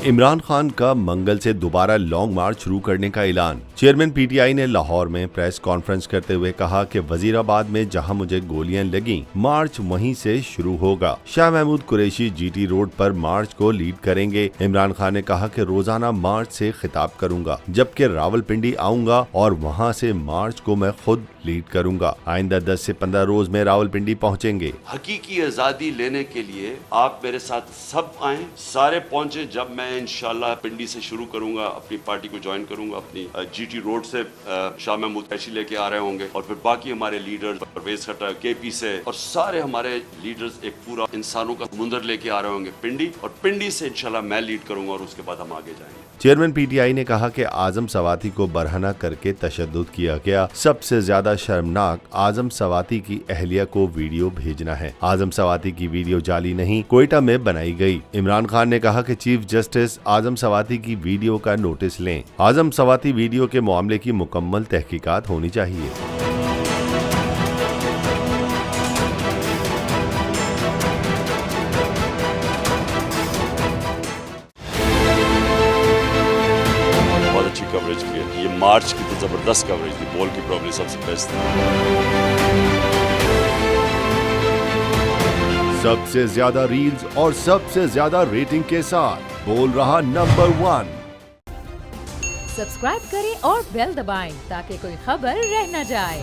इमरान खान का मंगल से दोबारा लॉन्ग मार्च शुरू करने का ऐलान। चेयरमैन पीटीआई ने लाहौर में प्रेस कॉन्फ्रेंस करते हुए कहा कि वजीराबाद में जहां मुझे गोलियां लगीं, मार्च वहीं से शुरू होगा। शाह महमूद कुरैशी जीटी रोड पर मार्च को लीड करेंगे। इमरान खान ने कहा कि रोजाना मार्च से खिताब करूंगा, जबकि रावलपिंडी आऊंगा और वहां से मार्च को मैं खुद लीड करूंगा। आइंदा 10 से 15 रोज में रावलपिंडी पहुंचेंगे। हकीकी आजादी लेने के लिए आप मेरे साथ सब आए, सारे पहुंचे। जब मैं इंशाल्लाह पिंडी से शुरू करूंगा, अपनी पार्टी को ज्वाइन करूंगा, अपनी जीटी रोड से शाह महमूद कुरैशी लेके आ रहे होंगे और फिर बाकी हमारे लीडर्स परवेज खट्टर केपी से और सारे हमारे लीडर्स एक पूरा इंसानों का समुंदर लेके आ रहे होंगे पिंडी, और पिंडी से इंशाल्लाह मैं लीड करूंगा और उसके बाद हम आगे जाएंगे। चेयरमैन पीटीआई ने कहा कि आजम सवाती को बरहना करके तशद्दुद किया गया। सबसे ज्यादा शर्मनाक आजम सवाती की अहलिया को वीडियो भेजना है। आजम सवाती की वीडियो जाली नहीं, कोयटा में बनाई गई। इमरान खान ने कहा कि चीफ जस्टिस आजम सवाती की वीडियो का नोटिस लें। आजम सवाती वीडियो के मामले की मुकम्मल तहकीकात होनी चाहिए। अच्छी कवरेज की है। ये मार्च की तो जबरदस्त कवरेज थी, बॉल की प्रॉब्लम सबसे बेस्ट थी। सबसे ज्यादा रील्स और सबसे ज्यादा रेटिंग के साथ बोल रहा नंबर 1। सब्सक्राइब करें और बेल दबाएं ताकि कोई खबर रह न जाए।